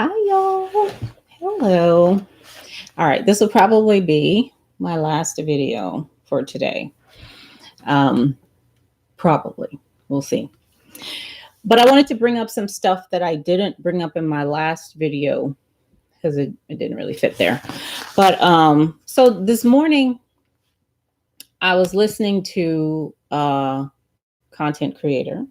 Hi, y'all. Hello. All right, this will probably be my last video for today. Um, Probably. We'll see. But I wanted to bring up some stuff that I didn't bring up in my last video because it didn't really fit there. But so this morning I was listening to a content creator,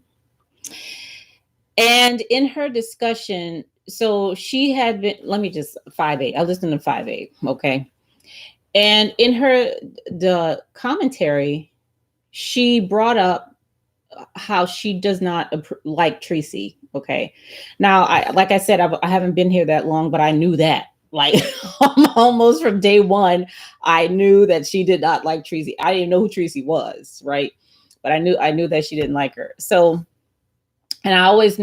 and in her discussion, so she had been, let me just 5'8". I listened to 5'8", okay? And in her the commentary, she brought up how she does not like Tracy. Okay, now like I said, I haven't been here that long, but I knew that like almost from day one. I knew that she did not like Tracy. I didn't know who Tracy was, right? But I knew that she didn't like her. So, and I always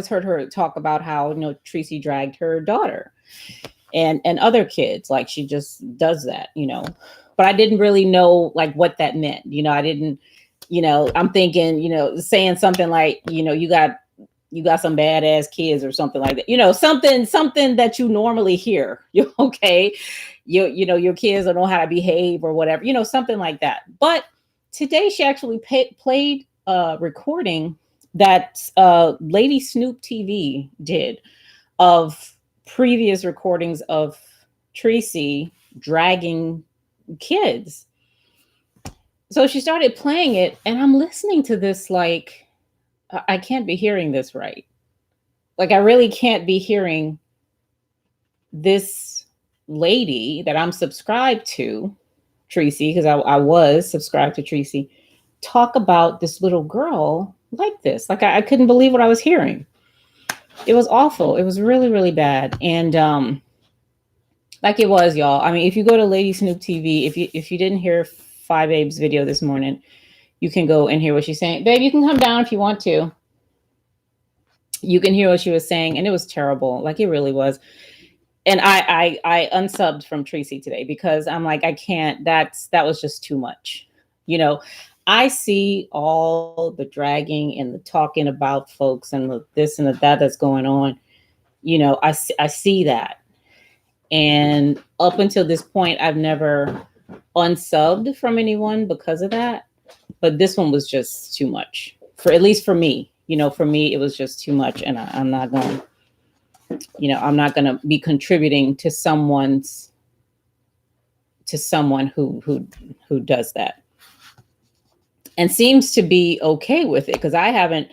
heard her talk about how Tracy dragged her daughter and other kids, like she just does that. But I didn't really know like what that meant. I didn't, I'm thinking, saying something like, you got some badass kids or something like that, something that you normally hear. You okay, your kids don't know how to behave or whatever, something like that. But today she actually played a recording that Lady Snoop TV did of previous recordings of Tracy dragging kids. So she started playing it, and I'm listening to this like, I can't be hearing this right. Like, I really can't be hearing this lady that I'm subscribed to, Tracy, because I was subscribed to Tracy, talk about this little girl like this. Like, I couldn't believe what I was hearing. It was awful. It was really, really bad. And like it was, y'all. I mean, if you go to Lady Snoop TV, if you didn't hear Five Abe's video this morning, you can go and hear what she's saying. Babe, you can come down if you want to. You can hear what she was saying, and it was terrible. Like, it really was. And I unsubbed from Tracy today because I'm like, I can't. That was just too much. I see all the dragging and the talking about folks and the this and the that that's going on. I see that. And up until this point, I've never unsubbed from anyone because of that. But this one was just too much, for at least for me. For me, it was just too much, and I'm not going. I'm not going to be contributing to someone who does that and seems to be okay with it, because I haven't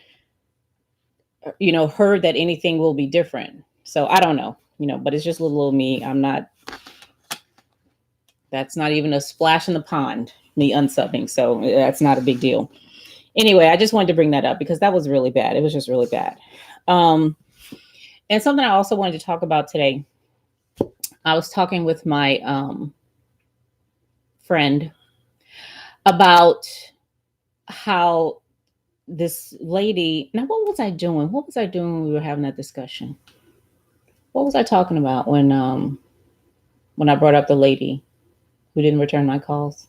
heard that anything will be different. So I don't know, but it's just little me. That's not even a splash in the pond, me unsubbing. So that's not a big deal. Anyway, I just wanted to bring that up because that was really bad. It was just really bad. And something I also wanted to talk about today. I was talking with my friend about how this lady. Now, what was I doing? What was I doing when we were having that discussion? What was I talking about when I brought up the lady who didn't return my calls?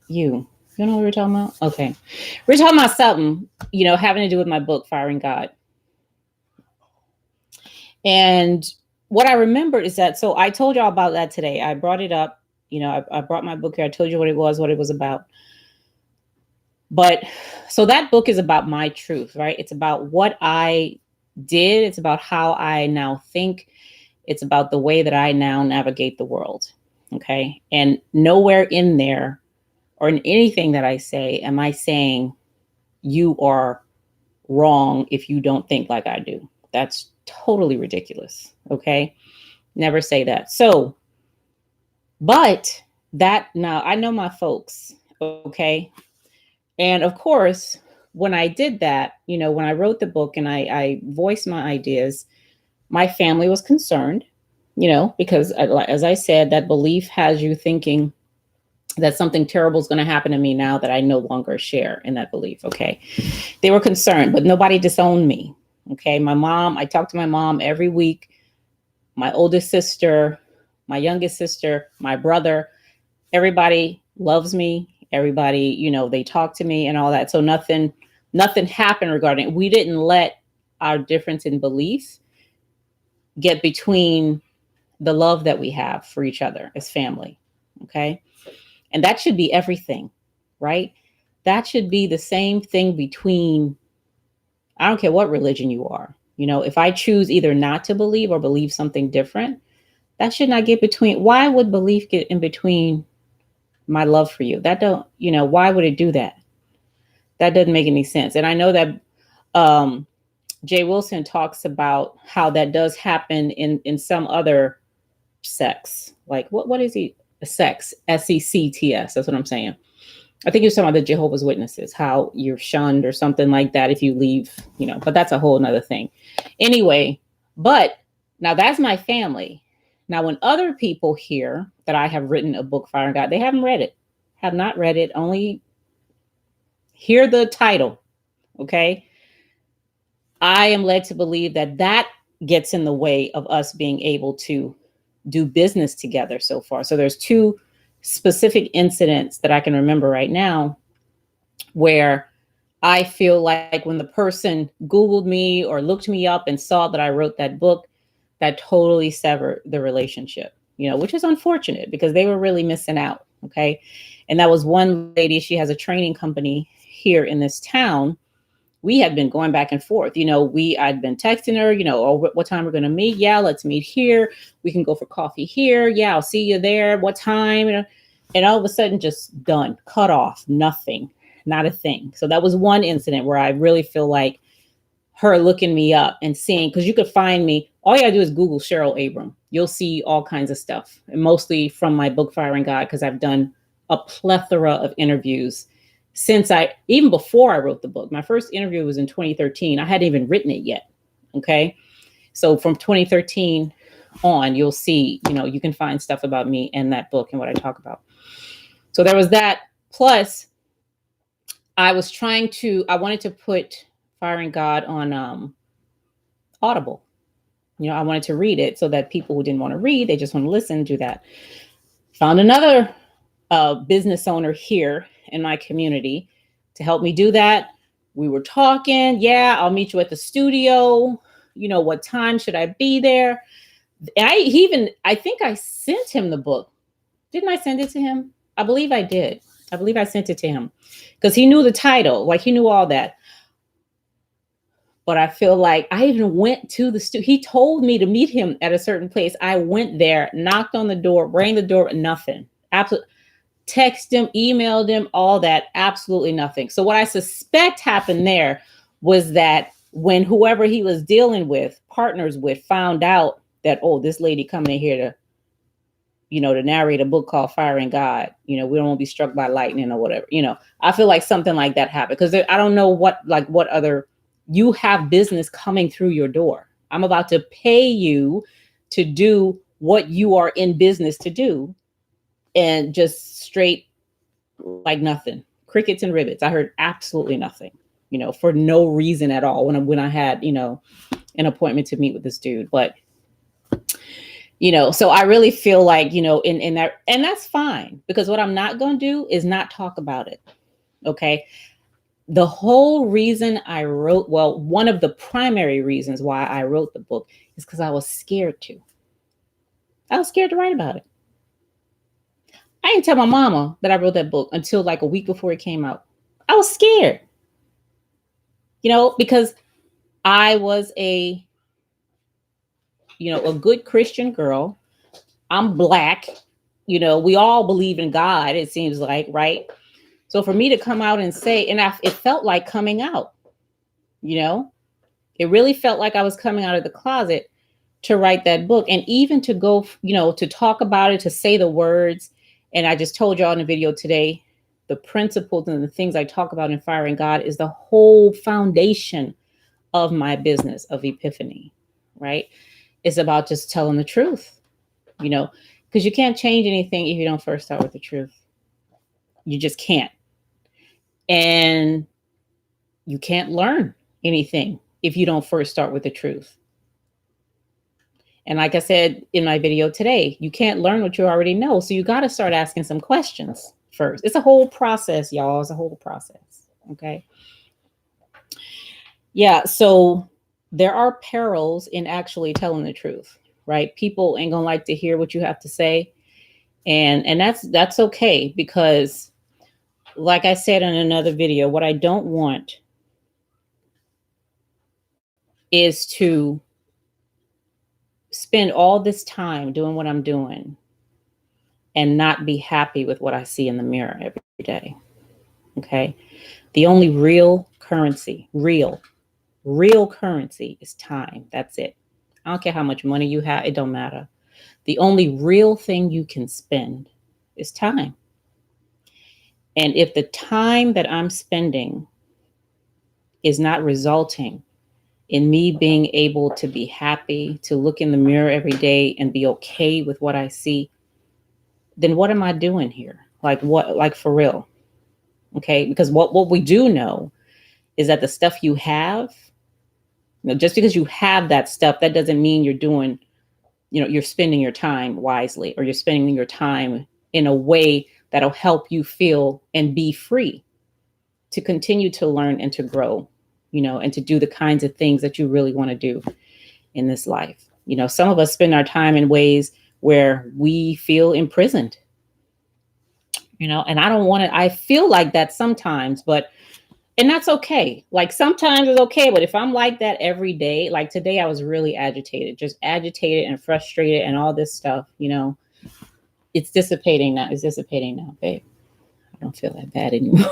You know what we were talking about? Okay. We're talking about something, having to do with my book, Firing God. And what I remembered is that, so I told y'all about that today. I brought it up. I brought my book here. I told you what it was about. But so that book is about my truth, right? It's about what I did. It's about how I now think. It's about the way that I now navigate the world. Okay. And nowhere in there or in anything that I say am I saying you are wrong if you don't think like I do. That's totally ridiculous. Okay. Never say that. So, but that, now I know my folks. Okay. And of course, when I did that, when I wrote the book and I voiced my ideas, my family was concerned, because as I said, that belief has you thinking that something terrible is going to happen to me now that I no longer share in that belief. Okay. They were concerned, but nobody disowned me. Okay. My mom, I talk to my mom every week, my oldest sister, my youngest sister, my brother, everybody loves me. Everybody, they talk to me and all that. So nothing happened regarding it. We didn't let our difference in belief get between the love that we have for each other as family. Okay. And that should be everything, right? That should be the same thing between, I don't care what religion you are. You know, if I choose either not to believe or believe something different, that should not get between. Why would belief get in between my love for you? That don't, you know, why would it do that? That doesn't make any sense. And I know that um, Jay Wilson talks about how that does happen in some other sects. Like what is he? A sex, SECTS. That's what I'm saying. I think you're talking about the Jehovah's Witnesses, how you're shunned or something like that if you leave, you know, but that's a whole nother thing. Anyway, but now that's my family. Now, when other people hear that I have written a book, Fire and God, they haven't read it, have not read it, only hear the title. Okay. I am led to believe that that gets in the way of us being able to do business together so far. So there's two specific incidents that I can remember right now where I feel like when the person Googled me or looked me up and saw that I wrote that book, that totally severed the relationship, you know, which is unfortunate because they were really missing out. Okay. And that was one lady, she has a training company here in this town. We had been going back and forth. You know, I'd been texting her, you know, oh, what time we're going to meet? Yeah, let's meet here. We can go for coffee here. Yeah, I'll see you there. What time? And all of a sudden, just done, cut off, nothing, not a thing. So that was one incident where I really feel like her looking me up and seeing, because you could find me. All you gotta do is Google Cheryl Abram. You'll see all kinds of stuff, and mostly from my book, Fire and God, because I've done a plethora of interviews since even before I wrote the book. My first interview was in 2013. I hadn't even written it yet. Okay. So from 2013 on, you'll see, you know, you can find stuff about me in that book and what I talk about. So there was that. Plus, I wanted to put Fire and God on Audible. You know, I wanted to read it so that people who didn't want to read, they just want to listen, do that. Found another business owner here in my community to help me do that. We were talking. Yeah, I'll meet you at the studio. You know, what time should I be there? I think I sent him the book. Didn't I send it to him? I believe I did. I believe I sent it to him because he knew the title, like he knew all that. But I feel like I even went to the studio. He told me to meet him at a certain place. I went there, knocked on the door, rang the door, nothing. Absolutely. Text him, emailed him, all that, absolutely nothing. So what I suspect happened there was that when whoever he was dealing with, partners with, found out that, oh, this lady coming in here to, you know, to narrate a book called Fire and God, you know, we don't want to be struck by lightning or whatever, you know, I feel like something like that happened because I don't know what other, you have business coming through your door. I'm about to pay you to do what you are in business to do. And just straight like nothing, crickets and rivets. I heard absolutely nothing, you know, for no reason at all when I had, you know, an appointment to meet with this dude. But, you know, so I really feel like, you know, in that, and that's fine because what I'm not going to do is not talk about it. Okay. The whole reason one of the primary reasons why I wrote the book is because I was scared to. I was scared to write about it. I didn't tell my mama that I wrote that book until like a week before it came out. I was scared, you know, because I was a good Christian girl. I'm Black. You know, we all believe in God, it seems like, right? So for me to come out and say, it felt like coming out, you know, it really felt like I was coming out of the closet to write that book and even to go, you know, to talk about it, to say the words. And I just told y'all in the video today, the principles and the things I talk about in Fire and God is the whole foundation of my business of Ypifany, right? It's about just telling the truth, you know, because you can't change anything if you don't first start with the truth. You just can't. And you can't learn anything if you don't first start with the truth. And like I said in my video today, you can't learn what you already know. So you got to start asking some questions first. It's a whole process, y'all. It's a whole process. Okay. Yeah. So there are perils in actually telling the truth, right? People ain't gonna like to hear what you have to say. And that's okay, because like I said in another video, what I don't want is to spend all this time doing what I'm doing and not be happy with what I see in the mirror every day. Okay. The only real currency, real currency is time. That's it. I don't care how much money you have, it don't matter. The only real thing you can spend is time. And if the time that I'm spending is not resulting in me being able to be happy, to look in the mirror every day and be okay with what I see, then what am I doing here? Like what, like for real? Okay. Because what we do know is that the stuff you have, just because you have that stuff, that doesn't mean you're doing, you're spending your time wisely, or you're spending your time in a way that'll help you feel and be free to continue to learn and to grow, and to do the kinds of things that you really want to do in this life. Some of us spend our time in ways where we feel imprisoned, and I don't want to, I feel like that sometimes, and that's okay. Like sometimes it's okay, but if I'm like that every day, like today I was really agitated, just agitated and frustrated and all this stuff, it's dissipating now. It's dissipating now, babe. I don't feel that bad anymore.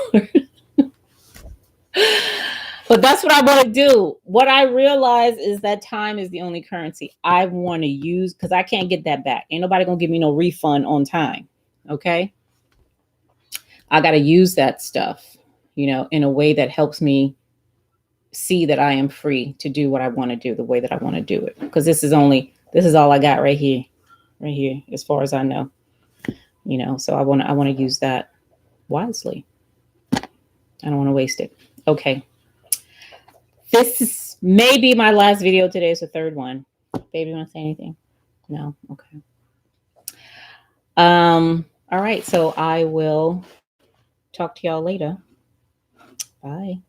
But that's what I want to do. What I realize is that time is the only currency I want to use, because I can't get that back. Ain't nobody gonna give me no refund on time. Okay. I got to use that stuff, in a way that helps me see that I am free to do what I want to do the way that I want to do it. Because this is all I got right here, as far as I know, so I want to use that wisely. I don't want to waste it. Okay. This may be my last video today. It's the third one. Baby, you want to say anything? No? Okay. All right. So I will talk to y'all later. Bye.